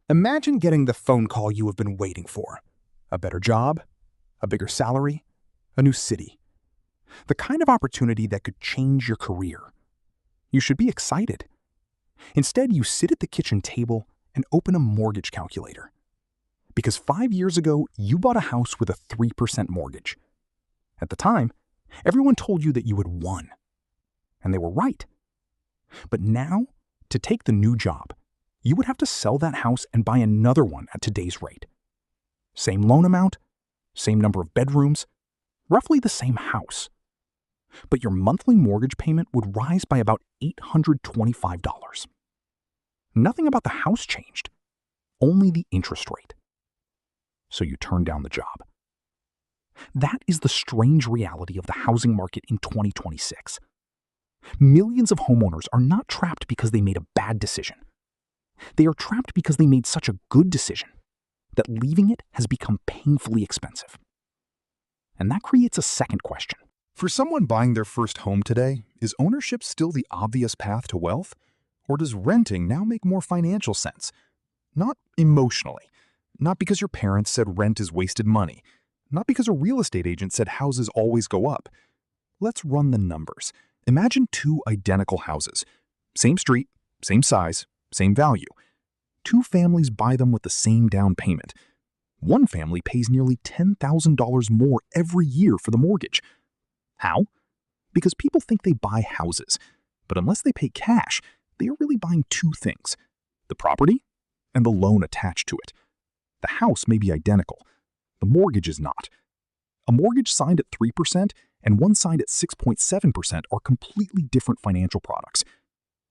Imagine getting the phone call you have been waiting for. A better job, a bigger salary, a new city. The kind of opportunity that could change your career. You should be excited. Instead, you sit at the kitchen table and open a mortgage calculator. Because 5 years ago, you bought a house with a 3% mortgage. At the time, everyone told you that you had won. And they were right. But now, to take the new job, you would have to sell that house and buy another one at today's rate. Same loan amount, same number of bedrooms, roughly the same house. But your monthly mortgage payment would rise by about $825. Nothing about the house changed, only the interest rate. So you turn down the job. That is the strange reality of the housing market in 2026. Millions of homeowners are not trapped because they made a bad decision. They are trapped because they made such a good decision that leaving it has become painfully expensive. And that creates a second question. For someone buying their first home today, is ownership still the obvious path to wealth? Or does renting now make more financial sense? Not emotionally. Not because your parents said rent is wasted money. Not because a real estate agent said houses always go up. Let's run the numbers. Imagine two identical houses. Same street, same size, same value. Two families buy them with the same down payment. One family pays nearly $10,000 more every year for the mortgage. How? Because people think they buy houses, but unless they pay cash, they are really buying two things: the property and the loan attached to it. The house may be identical. The mortgage is not. A mortgage signed at 3% and one signed at 6.7% are completely different financial products.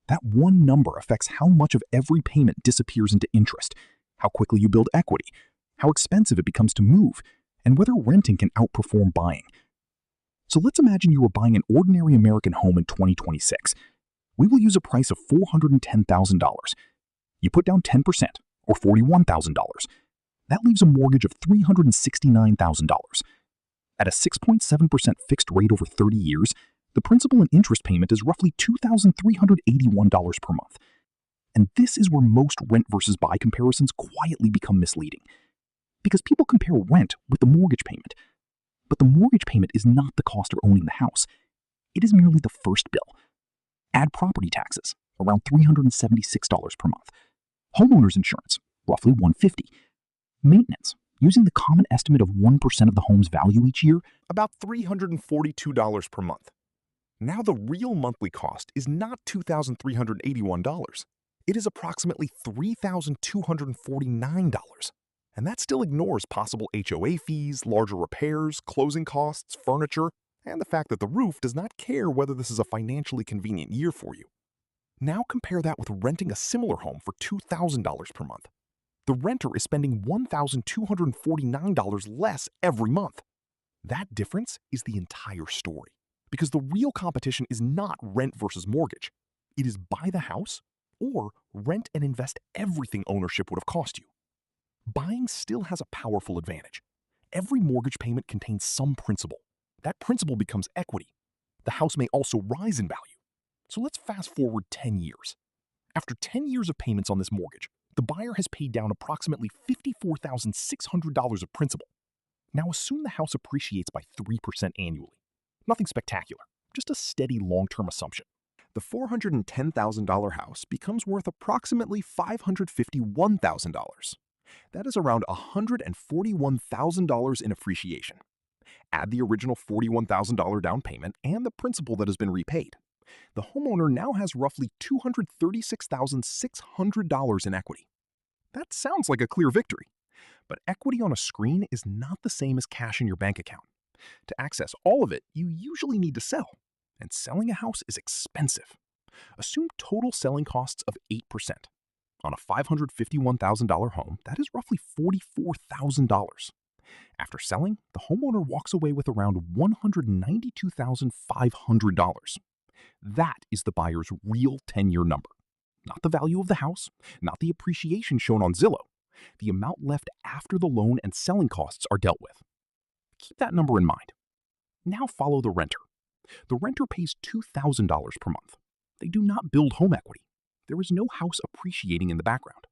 That one number affects how much of every payment disappears into interest, how quickly you build equity, how expensive it becomes to move, and whether renting can outperform buying. So let's imagine you were buying an ordinary American home in 2026. We will use a price of $410,000. You put down 10%, or $41,000. That leaves a mortgage of $369,000. At a 6.7% fixed rate over 30 years, the principal and interest payment is roughly $2,381 per month. And this is where most rent versus buy comparisons quietly become misleading. Because people compare rent with the mortgage payment. But the mortgage payment is not the cost of owning the house. It is merely the first bill. Add property taxes, around $376 per month. Homeowners insurance, roughly $150. Maintenance, using the common estimate of 1% of the home's value each year, about $342 per month. Now the real monthly cost is not $2,381. It is approximately $3,249. And that still ignores possible HOA fees, larger repairs, closing costs, furniture, and the fact that the roof does not care whether this is a financially convenient year for you. Now compare that with renting a similar home for $2,000 per month. The renter is spending $1,249 less every month. That difference is the entire story. Because the real competition is not rent versus mortgage. It is buy the house or rent and invest everything ownership would have cost you. Buying still has a powerful advantage. Every mortgage payment contains some principal. That principal becomes equity. The house may also rise in value. So let's fast forward 10 years. After 10 years of payments on this mortgage, the buyer has paid down approximately $54,600 of principal. Now assume the house appreciates by 3% annually. Nothing spectacular, just a steady long-term assumption. The $410,000 house becomes worth approximately $551,000. That is around $141,000 in appreciation. Add the original $41,000 down payment and the principal that has been repaid. The homeowner now has roughly $236,600 in equity. That sounds like a clear victory. But equity on a screen is not the same as cash in your bank account. To access all of it, you usually need to sell. And selling a house is expensive. Assume total selling costs of 8%. On a $551,000 home, that is roughly $44,000. After selling, the homeowner walks away with around $192,500. That is the buyer's real 10-year number. Not the value of the house, not the appreciation shown on Zillow. The amount left after the loan and selling costs are dealt with. Keep that number in mind. Now follow the renter. The renter pays $2,000 per month. They do not build home equity. There is no house appreciating in the background.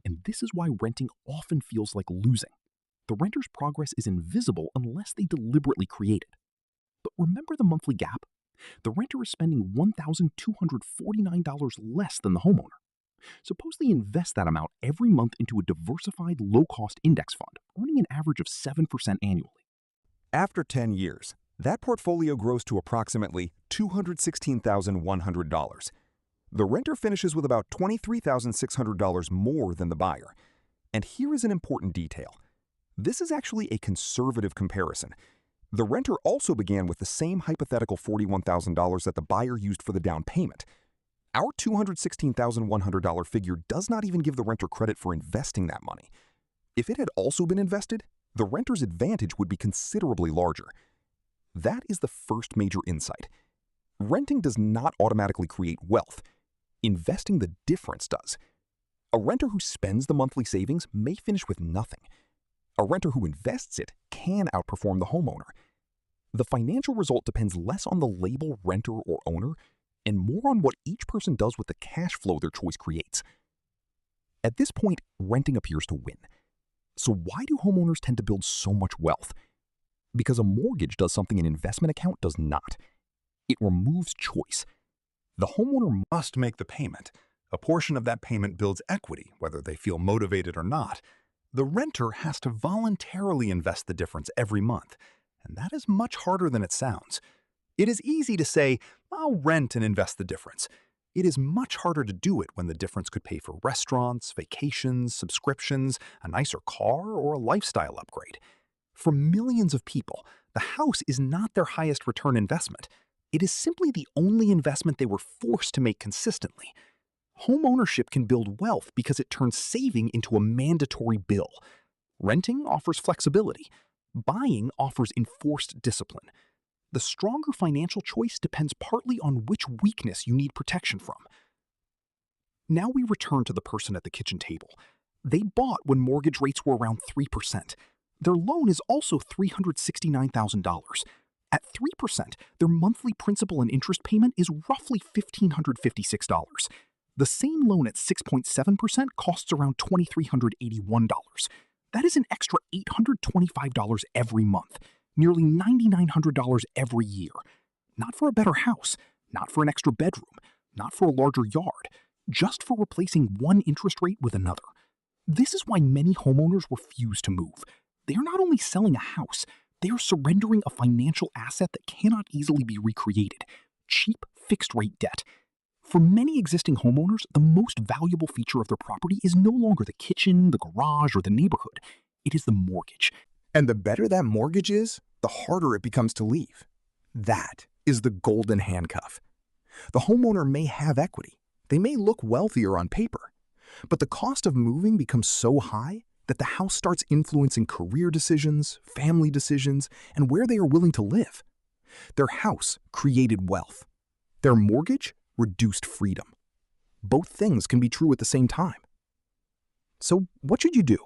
And this is why renting often feels like losing. The renter's progress is invisible unless they deliberately create it. But remember the monthly gap? The renter is spending $1,249 less than the homeowner. Suppose they invest that amount every month into a diversified, low-cost index fund, earning an average of 7% annually. After 10 years, that portfolio grows to approximately $216,100. The renter finishes with about $23,600 more than the buyer. And here is an important detail. This is actually a conservative comparison. The renter also began with the same hypothetical $41,000 that the buyer used for the down payment. Our $216,100 figure does not even give the renter credit for investing that money. If it had also been invested, the renter's advantage would be considerably larger. That is the first major insight. Renting does not automatically create wealth. Investing the difference does. A renter who spends the monthly savings may finish with nothing. A renter who invests it can outperform the homeowner. The financial result depends less on the label renter or owner and more on what each person does with the cash flow their choice creates. At this point, renting appears to win. So why do homeowners tend to build so much wealth? Because a mortgage does something an investment account does not. It removes choice. The homeowner must make the payment. A portion of that payment builds equity, whether they feel motivated or not. The renter has to voluntarily invest the difference every month, and that is much harder than it sounds. It is easy to say, I'll rent and invest the difference. It is much harder to do it when the difference could pay for restaurants, vacations, subscriptions, a nicer car, or a lifestyle upgrade. For millions of people, the house is not their highest return investment. It is simply the only investment they were forced to make consistently. Homeownership can build wealth because it turns saving into a mandatory bill. Renting offers flexibility. Buying offers enforced discipline. The stronger financial choice depends partly on which weakness you need protection from. Now we return to the person at the kitchen table. They bought when mortgage rates were around 3%. Their loan is also $369,000. At 3%, their monthly principal and interest payment is roughly $1,556. The same loan at 6.7% costs around $2,381. That is an extra $825 every month, nearly $9,900 every year. Not for a better house, not for an extra bedroom, not for a larger yard, just for replacing one interest rate with another. This is why many homeowners refuse to move. They are not only selling a house, they are surrendering a financial asset that cannot easily be recreated: cheap, fixed-rate debt. For many existing homeowners, the most valuable feature of their property is no longer the kitchen, the garage, or the neighborhood. It is the mortgage. And the better that mortgage is, the harder it becomes to leave. That is the golden handcuff. The homeowner may have equity. They may look wealthier on paper. But the cost of moving becomes so high that the house starts influencing career decisions, family decisions, and where they are willing to live. Their house created wealth. Their mortgage reduced freedom. Both things can be true at the same time. So what should you do?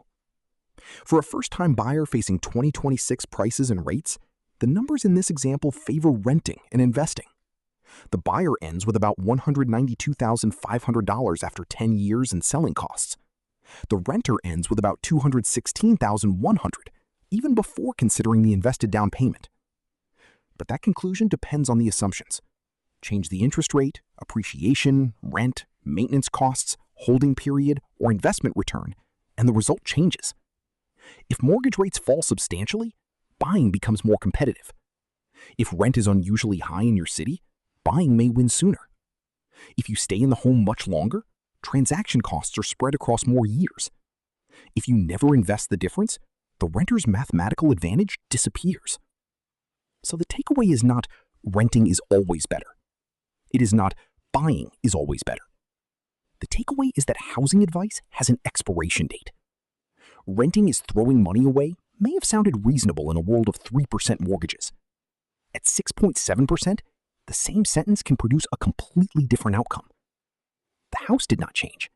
For a first-time buyer facing 2026 prices and rates, the numbers in this example favor renting and investing. The buyer ends with about $192,500 after 10 years and selling costs. The renter ends with about $216,100, even before considering the invested down payment. But that conclusion depends on the assumptions. Change the interest rate, appreciation, rent, maintenance costs, holding period, or investment return, and the result changes. If mortgage rates fall substantially, buying becomes more competitive. If rent is unusually high in your city, buying may win sooner. If you stay in the home much longer, transaction costs are spread across more years. If you never invest the difference, the renter's mathematical advantage disappears. So the takeaway is not renting is always better. It is not buying is always better. The takeaway is that housing advice has an expiration date. Renting is throwing money away may have sounded reasonable in a world of 3% mortgages. At 6.7%, the same sentence can produce a completely different outcome. The house did not change.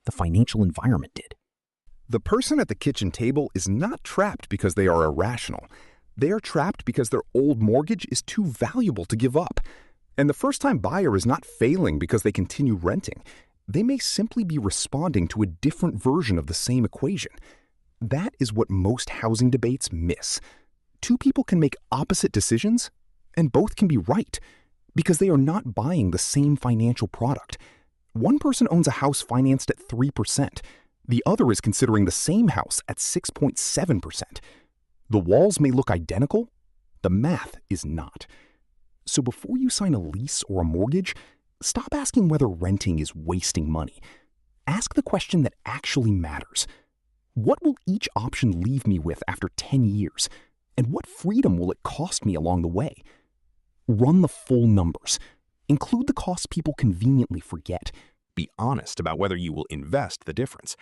The financial environment did. The person at the kitchen table is not trapped because they are irrational. They are trapped because their old mortgage is too valuable to give up. And the first-time buyer is not failing because they continue renting. they may simply be responding to a different version of the same equation. That is what most housing debates miss. Two people can make opposite decisions, and both can be right, because they are not buying the same financial product. One person owns a house financed at 3%. The other is considering the same house at 6.7%. The walls may look identical. The math is not. So before you sign a lease or a mortgage, stop asking whether renting is wasting money. Ask the question that actually matters. What will each option leave me with after 10 years? And what freedom will it cost me along the way? Run the full numbers. Include the costs people conveniently forget. Be honest about whether you will invest the difference.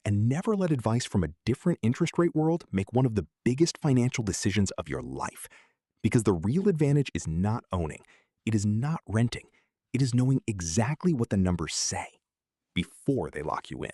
And never let advice from a different interest rate world make one of the biggest financial decisions of your life. Because the real advantage is not owning. It is not renting. It is knowing exactly what the numbers say before they lock you in.